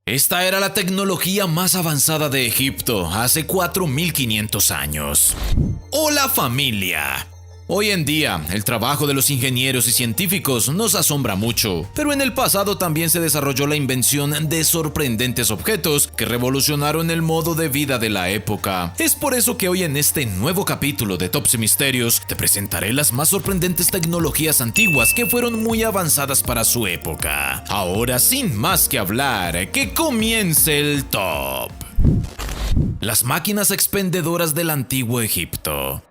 Esta era la tecnología más avanzada de Egipto hace 4500 años. ¡Hola familia! Hoy en día, el trabajo de los ingenieros y científicos nos asombra mucho, pero en el pasado también se desarrolló la invención de sorprendentes objetos que revolucionaron el modo de vida de la época. Es por eso que hoy en este nuevo capítulo de Tops y Misterios te presentaré las más sorprendentes tecnologías antiguas que fueron muy avanzadas para su época. Ahora, sin más que hablar, que comience el top. Las máquinas expendedoras del antiguo Egipto.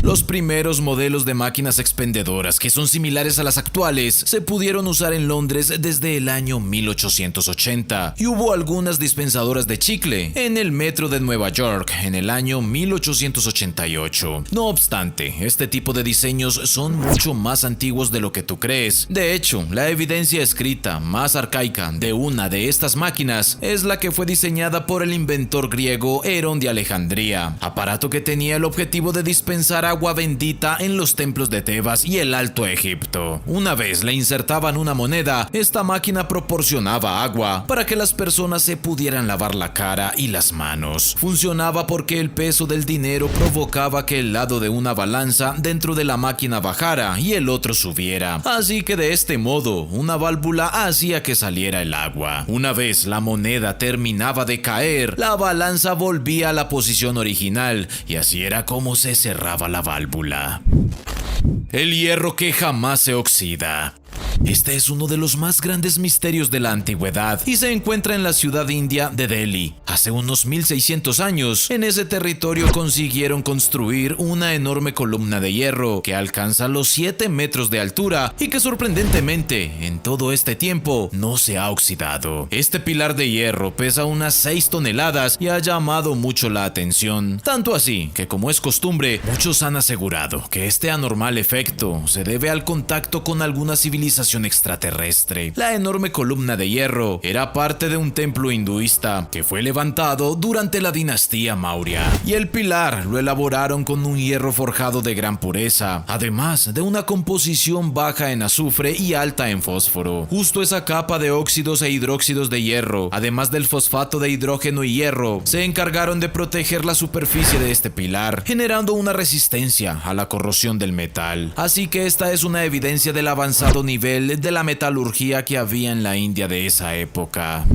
Los primeros modelos de máquinas expendedoras, que son similares a las actuales, se pudieron usar en Londres desde el año 1880 y hubo algunas dispensadoras de chicle en el metro de Nueva York en el año 1888. No obstante, este tipo de diseños son mucho más antiguos de lo que tú crees. De hecho, la evidencia escrita más arcaica de una de estas máquinas es la que fue diseñada por el inventor griego Herón de Alejandría, aparato que tenía el objetivo de dispensar agua bendita en los templos de Tebas y el Alto Egipto. Una vez le insertaban una moneda, esta máquina proporcionaba agua para que las personas se pudieran lavar la cara y las manos. Funcionaba porque el peso del dinero provocaba que el lado de una balanza dentro de la máquina bajara y el otro subiera. Así que de este modo, una válvula hacía que saliera el agua. Una vez la moneda terminaba de caer, la balanza volvía a la posición original y así era como se cerraba la válvula. El hierro que jamás se oxida. Este es uno de los más grandes misterios de la antigüedad y se encuentra en la ciudad india de Delhi. Hace unos 1600 años, en ese territorio consiguieron construir una enorme columna de hierro que alcanza los 7 metros de altura y que sorprendentemente, en todo este tiempo, no se ha oxidado. Este pilar de hierro pesa unas 6 toneladas y ha llamado mucho la atención. Tanto así que, como es costumbre, muchos han asegurado que este anormal efecto se debe al contacto con alguna civilización extraterrestre. La enorme columna de hierro era parte de un templo hinduista que fue levantado durante la dinastía Maurya, y el pilar lo elaboraron con un hierro forjado de gran pureza, además de una composición baja en azufre y alta en fósforo. Justo esa capa de óxidos e hidróxidos de hierro, además del fosfato de hidrógeno y hierro, se encargaron de proteger la superficie de este pilar, generando una resistencia a la corrosión del metal. Así que esta es una evidencia del avanzado nivel de la metalurgia que había en la India de esa época.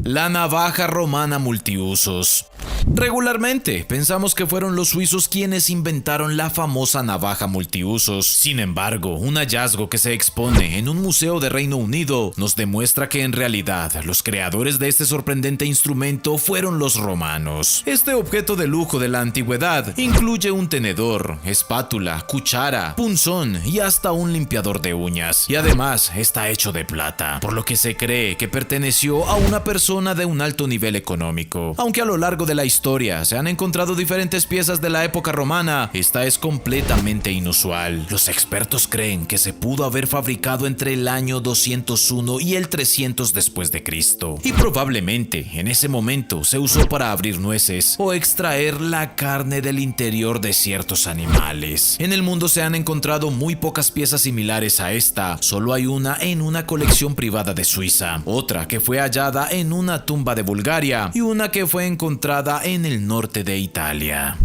La navaja romana multiusos. Regularmente pensamos que fueron los suizos quienes inventaron la famosa navaja multiusos. Sin embargo, un hallazgo que se expone en un museo de Reino Unido nos demuestra que en realidad los creadores de este sorprendente instrumento fueron los romanos. Este objeto de lujo de la antigüedad incluye un tenedor, espátula, cuchara, punzón y hasta un limpiador de uñas. Y además está hecho de plata, por lo que se cree que perteneció a una persona de un alto nivel económico. Aunque a lo largo de la historia se han encontrado diferentes piezas de la época romana, esta es completamente inusual. Los expertos creen que se pudo haber fabricado entre el año 201 y el 300 después de Cristo, y probablemente en ese momento se usó para abrir nueces o extraer la carne del interior de ciertos animales. En el mundo se han encontrado muy pocas piezas similares a esta. Solo hay una en una colección privada de Suiza, otra que fue hallada en una tumba de Bulgaria y una que fue encontrada en el norte de Italia.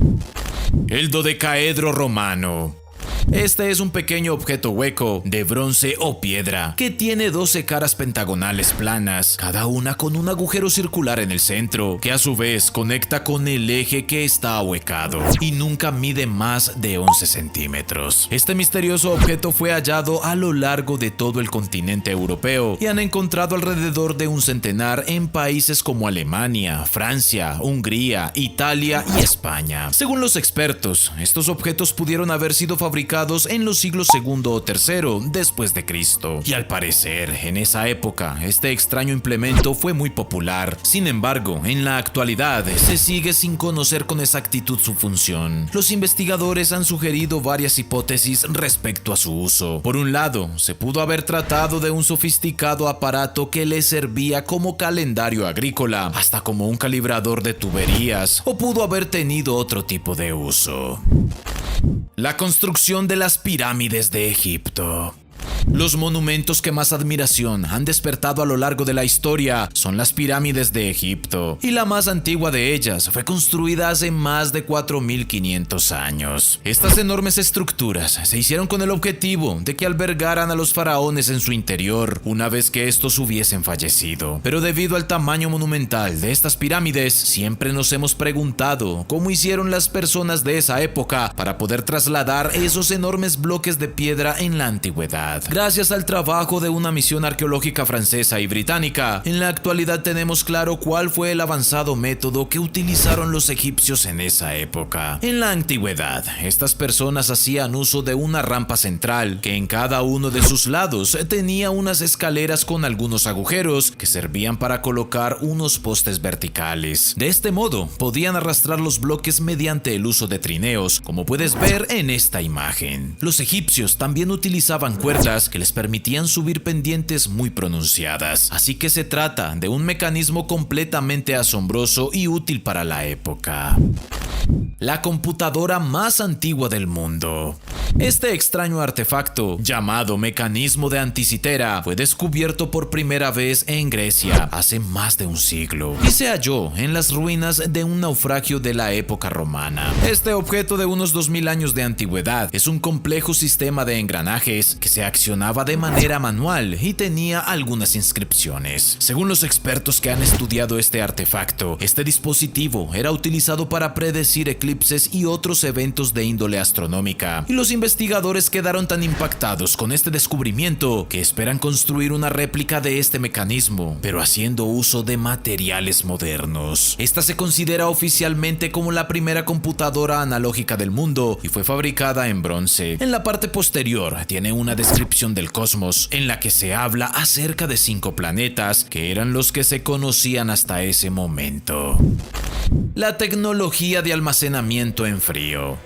El dodecaedro romano. Este es un pequeño objeto hueco de bronce o piedra que tiene 12 caras pentagonales planas, cada una con un agujero circular en el centro, que a su vez conecta con el eje que está ahuecado, y nunca mide más de 11 centímetros. Este misterioso objeto fue hallado a lo largo de todo el continente europeo y han encontrado alrededor de un centenar en países como Alemania, Francia, Hungría, Italia y España. Según los expertos, estos objetos pudieron haber sido fabricados en los siglos II o III después de Cristo, y al parecer en esa época este extraño implemento fue muy popular. Sin embargo, en la actualidad se sigue sin conocer con exactitud su función. Los investigadores han sugerido varias hipótesis respecto a su uso. Por un lado, se pudo haber tratado de un sofisticado aparato que le servía como calendario agrícola, hasta como un calibrador de tuberías, o pudo haber tenido otro tipo de uso. La construcción de las pirámides de Egipto. Los monumentos que más admiración han despertado a lo largo de la historia son las pirámides de Egipto, y la más antigua de ellas fue construida hace más de 4500 años. Estas enormes estructuras se hicieron con el objetivo de que albergaran a los faraones en su interior una vez que estos hubiesen fallecido. Pero debido al tamaño monumental de estas pirámides, siempre nos hemos preguntado cómo hicieron las personas de esa época para poder trasladar esos enormes bloques de piedra en la antigüedad. Gracias al trabajo de una misión arqueológica francesa y británica, en la actualidad tenemos claro cuál fue el avanzado método que utilizaron los egipcios en esa época. En la antigüedad, estas personas hacían uso de una rampa central que en cada uno de sus lados tenía unas escaleras con algunos agujeros que servían para colocar unos postes verticales. De este modo, podían arrastrar los bloques mediante el uso de trineos, como puedes ver en esta imagen. Los egipcios también utilizaban cuerdas que les permitían subir pendientes muy pronunciadas, así que se trata de un mecanismo completamente asombroso y útil para la época. La computadora más antigua del mundo. Este extraño artefacto, llamado mecanismo de Anticitera, fue descubierto por primera vez en Grecia hace más de un siglo y se halló en las ruinas de un naufragio de la época romana. Este objeto de unos 2000 años de antigüedad es un complejo sistema de engranajes que se accionaba de manera manual y tenía algunas inscripciones. Según los expertos que han estudiado este artefacto, este dispositivo era utilizado para predecir eclipses y otros eventos de índole astronómica, y los investigadores quedaron tan impactados con este descubrimiento que esperan construir una réplica de este mecanismo, pero haciendo uso de materiales modernos. Esta se considera oficialmente como la primera computadora analógica del mundo y fue fabricada en bronce. En la parte posterior tiene una descripción del cosmos en la que se habla acerca de 5 planetas que eran los que se conocían hasta ese momento. La tecnología de almacenamiento en frío.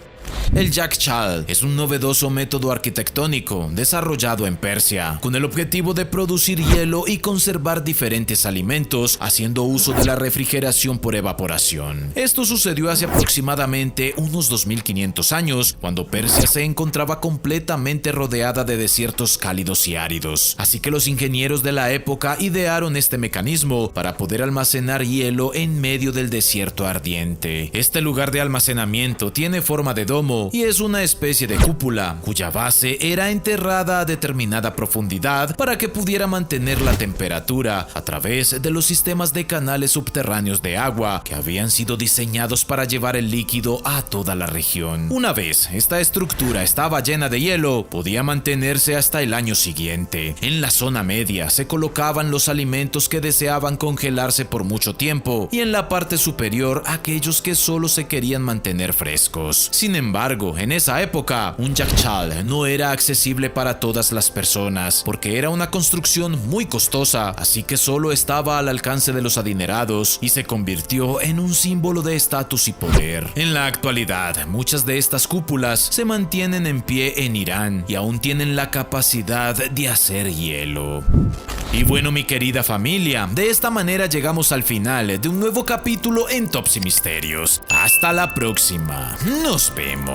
El Yakshal es un novedoso método arquitectónico desarrollado en Persia con el objetivo de producir hielo y conservar diferentes alimentos haciendo uso de la refrigeración por evaporación. Esto sucedió hace aproximadamente unos 2500 años, cuando Persia se encontraba completamente rodeada de desiertos cálidos y áridos. Así que los ingenieros de la época idearon este mecanismo para poder almacenar hielo en medio del desierto ardiente. Este lugar de almacenamiento tiene forma de domo y es una especie de cúpula cuya base era enterrada a determinada profundidad para que pudiera mantener la temperatura a través de los sistemas de canales subterráneos de agua que habían sido diseñados para llevar el líquido a toda la región. Una vez esta estructura estaba llena de hielo, podía mantenerse hasta el año siguiente. En la zona media se colocaban los alimentos que deseaban congelarse por mucho tiempo y en la parte superior aquellos que solo se querían mantener frescos. Sin embargo, en esa época, un Yakshal no era accesible para todas las personas porque era una construcción muy costosa, así que solo estaba al alcance de los adinerados y se convirtió en un símbolo de estatus y poder. En la actualidad, muchas de estas cúpulas se mantienen en pie en Irán y aún tienen la capacidad de hacer hielo. Y bueno, mi querida familia, de esta manera llegamos al final de un nuevo capítulo en Tops y Misterios. Hasta la próxima. Nos vemos.